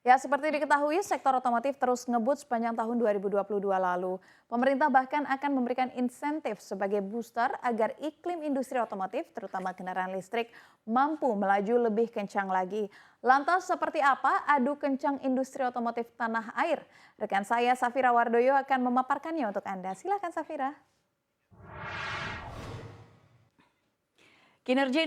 Ya, seperti diketahui, sektor otomotif terus ngebut sepanjang tahun 2022 lalu. Pemerintah bahkan akan memberikan insentif sebagai booster agar iklim industri otomotif, terutama kendaraan listrik, mampu melaju lebih kencang lagi. Lantas seperti apa adu kencang industri otomotif tanah air? Rekan saya Safira Wardoyo akan memaparkannya untuk Anda. Silakan Safira. Kinerja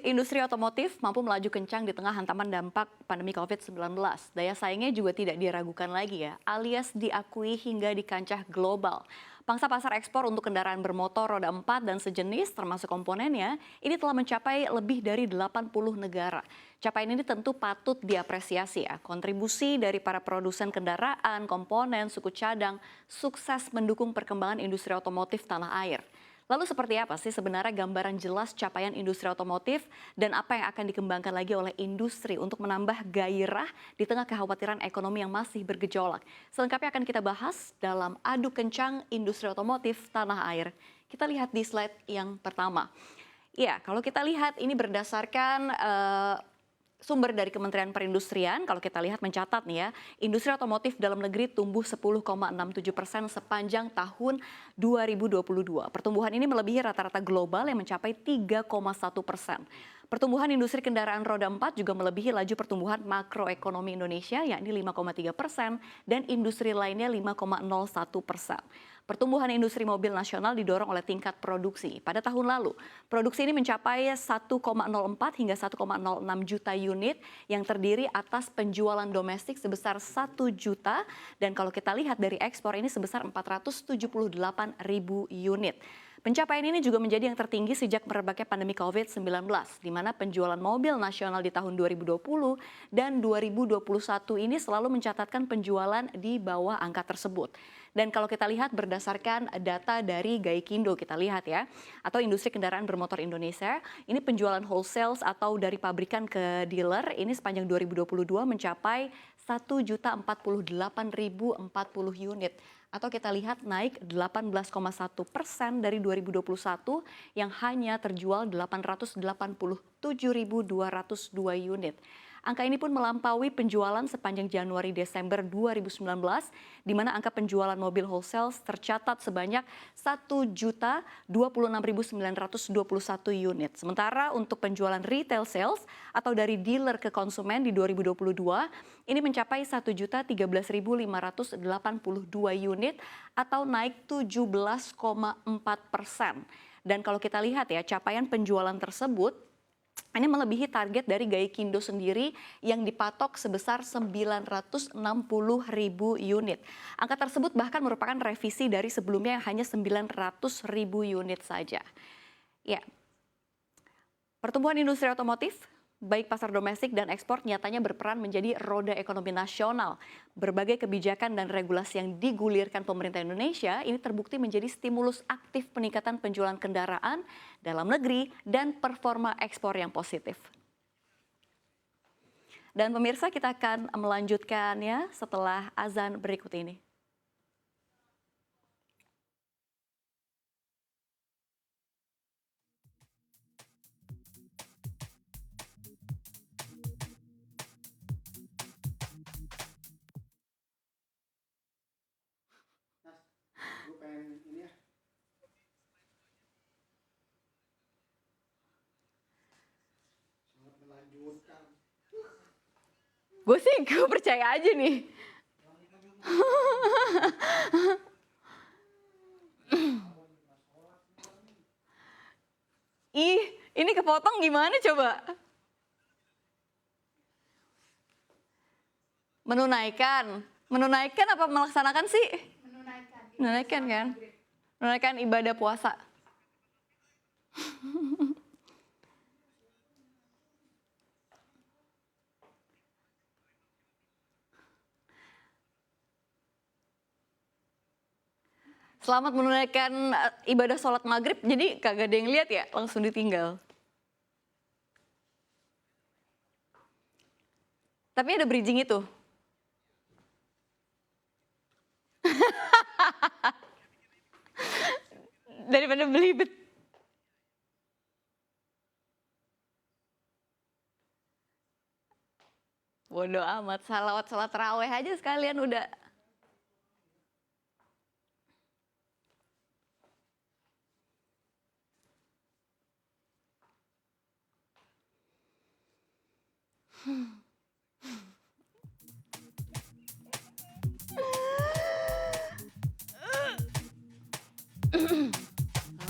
industri otomotif mampu melaju kencang di tengah hantaman dampak pandemi COVID-19. Daya saingnya juga tidak diragukan lagi ya, alias diakui hingga di kancah global. Pangsa pasar ekspor untuk kendaraan bermotor roda 4 dan sejenis termasuk komponennya ini telah mencapai lebih dari 80 negara. Capaian ini tentu patut diapresiasi ya. Kontribusi dari para produsen kendaraan, komponen, suku cadang sukses mendukung perkembangan industri otomotif tanah air. Lalu seperti apa sih sebenarnya gambaran jelas capaian industri otomotif dan apa yang akan dikembangkan lagi oleh industri untuk menambah gairah di tengah kekhawatiran ekonomi yang masih bergejolak? Selengkapnya akan kita bahas dalam Adu Kencang Industri Otomotif Tanah Air. Kita lihat di slide yang pertama. Ya, kalau kita lihat ini berdasarkan sumber dari Kementerian Perindustrian, kalau kita lihat mencatat nih ya, industri otomotif dalam negeri tumbuh 10,67% sepanjang tahun 2022. Pertumbuhan ini melebihi rata-rata global yang mencapai 3,1%. Pertumbuhan industri kendaraan roda 4 juga melebihi laju pertumbuhan makroekonomi Indonesia yakni 5,3% dan industri lainnya 5,01%. Pertumbuhan industri mobil nasional didorong oleh tingkat produksi. Pada tahun lalu, produksi ini mencapai 1,04 hingga 1,06 juta unit yang terdiri atas penjualan domestik sebesar 1 juta dan kalau kita lihat dari ekspor ini sebesar 478 ribu unit. Pencapaian ini juga menjadi yang tertinggi sejak merebaknya pandemi COVID-19, di mana penjualan mobil nasional di tahun 2020 dan 2021 ini selalu mencatatkan penjualan di bawah angka tersebut. Dan kalau kita lihat berdasarkan data dari Gaikindo, kita lihat ya, atau industri kendaraan bermotor Indonesia, ini penjualan wholesale atau dari pabrikan ke dealer ini sepanjang 2022 mencapai 1.048.040 unit. Atau kita lihat naik 18,1% dari 2021 yang hanya terjual 887.202 unit. Angka ini pun melampaui penjualan sepanjang Januari-Desember 2019, di mana angka penjualan mobil wholesale tercatat sebanyak 1.026.921 unit. Sementara untuk penjualan retail sales atau dari dealer ke konsumen di 2022, ini mencapai 1.013.582 unit atau naik 17,4%. Dan kalau kita lihat ya, capaian penjualan tersebut ini melebihi target dari Gaikindo sendiri yang dipatok sebesar 960.000 unit. Angka tersebut bahkan merupakan revisi dari sebelumnya yang hanya 900.000 unit saja. Ya, pertumbuhan industri otomotif baik pasar domestik dan ekspor nyatanya berperan menjadi roda ekonomi nasional. Berbagai kebijakan dan regulasi yang digulirkan pemerintah Indonesia ini terbukti menjadi stimulus aktif peningkatan penjualan kendaraan dalam negeri dan performa ekspor yang positif. Dan pemirsa, kita akan melanjutkannya setelah azan berikut ini. Gue pengen ini ya. Sangat melanjutkan. Gue percaya aja nih. Ih, ini kepotong gimana coba? Menunaikan apa melaksanakan sih? Menunaikan kan? Menunaikan ibadah puasa. Selamat menunaikan ibadah sholat maghrib, jadi kagak ada yang lihat ya, langsung ditinggal. Tapi ada bridging itu. Daripada belibet. Bodo amat, salat taraweh aja sekalian udah.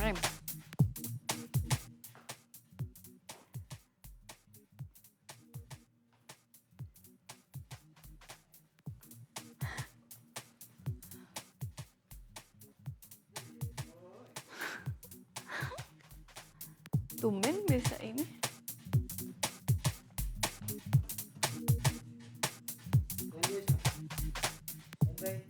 Rem. Tumben biasa ini. Lanjut, sampai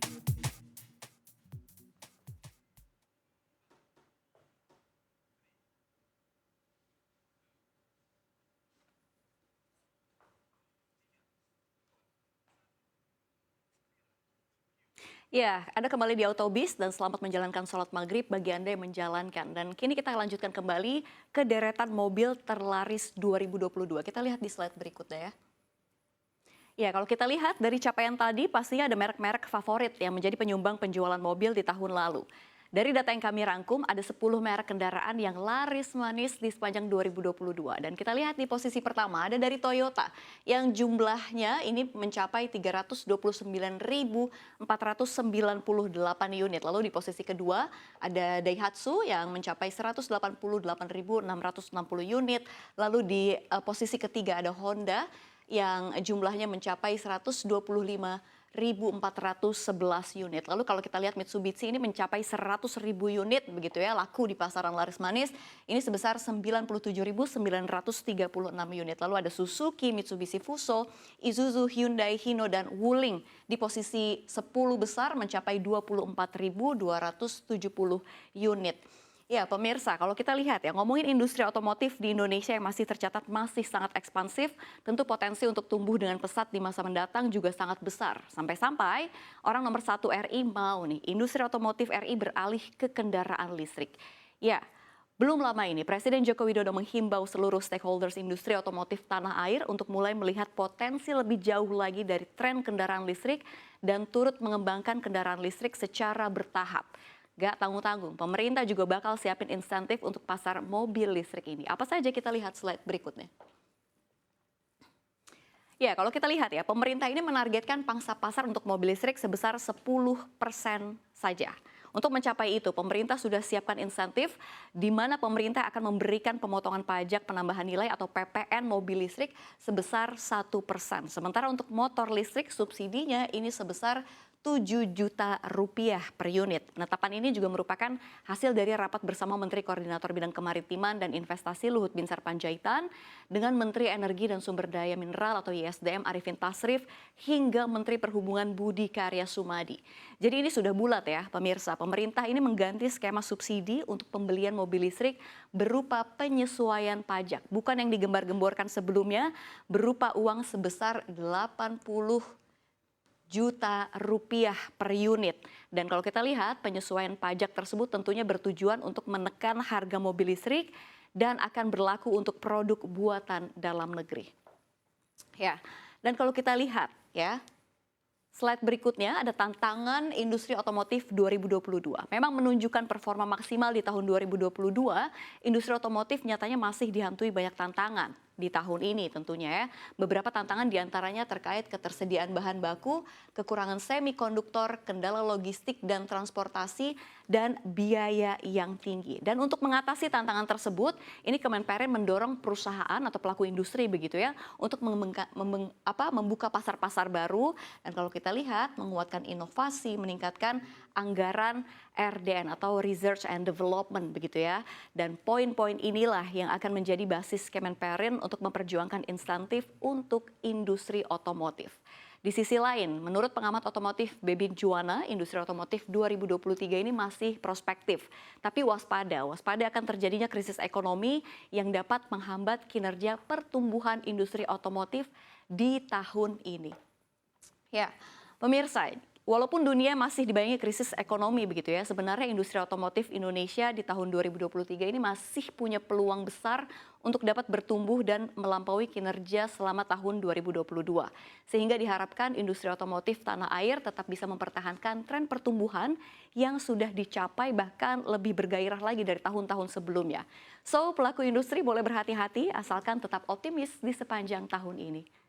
Ya, Anda kembali di Autobis dan selamat menjalankan sholat maghrib bagi Anda yang menjalankan. Dan kini kita lanjutkan kembali ke deretan mobil terlaris 2022. Kita lihat di slide berikutnya ya. Ya, kalau kita lihat dari capaian tadi pastinya ada merek-merek favorit yang menjadi penyumbang penjualan mobil di tahun lalu. Dari data yang kami rangkum, ada 10 merek kendaraan yang laris manis di sepanjang 2022. Dan kita lihat di posisi pertama ada dari Toyota yang jumlahnya ini mencapai 329.498 unit. Lalu di posisi kedua ada Daihatsu yang mencapai 188.660 unit. Lalu di posisi ketiga ada Honda yang jumlahnya mencapai 125.411 unit. Lalu kalau kita lihat Mitsubishi ini mencapai 100.000 unit begitu ya, laku di pasaran laris manis. Ini sebesar 97.936 unit. Lalu ada Suzuki, Mitsubishi Fuso, Isuzu, Hyundai, Hino dan Wuling di posisi 10 besar mencapai 24.270 unit. Ya pemirsa, kalau kita lihat ya, ngomongin industri otomotif di Indonesia yang masih tercatat masih sangat ekspansif, tentu potensi untuk tumbuh dengan pesat di masa mendatang juga sangat besar. Sampai-sampai orang nomor 1 RI mau nih, industri otomotif RI beralih ke kendaraan listrik. Ya, belum lama ini Presiden Joko Widodo menghimbau seluruh stakeholders industri otomotif tanah air untuk mulai melihat potensi lebih jauh lagi dari tren kendaraan listrik dan turut mengembangkan kendaraan listrik secara bertahap. Gak tanggung-tanggung, pemerintah juga bakal siapin insentif untuk pasar mobil listrik ini. Apa saja kita lihat slide berikutnya. Ya, kalau kita lihat ya, pemerintah ini menargetkan pangsa pasar untuk mobil listrik sebesar 10% saja. Untuk mencapai itu, pemerintah sudah siapkan insentif di mana pemerintah akan memberikan pemotongan pajak penambahan nilai atau PPN mobil listrik sebesar 1%. Sementara untuk motor listrik subsidinya ini sebesar 7 juta rupiah per unit. Penetapan ini juga merupakan hasil dari rapat bersama Menteri Koordinator Bidang Kemaritiman dan Investasi Luhut Binsar Panjaitan dengan Menteri Energi dan Sumber Daya Mineral atau ISDM Arifin Tasrif hingga Menteri Perhubungan Budi Karya Sumadi. Jadi ini sudah bulat ya pemirsa, pemerintah ini mengganti skema subsidi untuk pembelian mobil listrik berupa penyesuaian pajak. Bukan yang digembar-gemborkan sebelumnya berupa uang sebesar 80 juta rupiah per unit. Dan kalau kita lihat penyesuaian pajak tersebut tentunya bertujuan untuk menekan harga mobil listrik dan akan berlaku untuk produk buatan dalam negeri. Ya, dan kalau kita lihat ya, slide berikutnya ada tantangan industri otomotif 2022. Memang menunjukkan performa maksimal di tahun 2022, industri otomotif nyatanya masih dihantui banyak tantangan di tahun ini tentunya ya. Beberapa tantangan diantaranya terkait ketersediaan bahan baku, kekurangan semikonduktor, kendala logistik dan transportasi, dan biaya yang tinggi. Dan untuk mengatasi tantangan tersebut, ini Kemenperin mendorong perusahaan atau pelaku industri begitu ya, untuk membuka pasar-pasar baru. Dan kalau kita lihat, menguatkan inovasi, meningkatkan anggaran RDN atau Research and Development begitu ya. Dan poin-poin inilah yang akan menjadi basis Kemenperin untuk memperjuangkan insentif untuk industri otomotif. Di sisi lain, menurut pengamat otomotif Bebin Juwana, industri otomotif 2023 ini masih prospektif. Tapi waspada akan terjadinya krisis ekonomi yang dapat menghambat kinerja pertumbuhan industri otomotif di tahun ini. Ya, pemirsa, Walaupun dunia masih dibayangi krisis ekonomi begitu ya, sebenarnya industri otomotif Indonesia di tahun 2023 ini masih punya peluang besar untuk dapat bertumbuh dan melampaui kinerja selama tahun 2022. Sehingga diharapkan industri otomotif tanah air tetap bisa mempertahankan tren pertumbuhan yang sudah dicapai bahkan lebih bergairah lagi dari tahun-tahun sebelumnya. So, pelaku industri boleh berhati-hati asalkan tetap optimis di sepanjang tahun ini.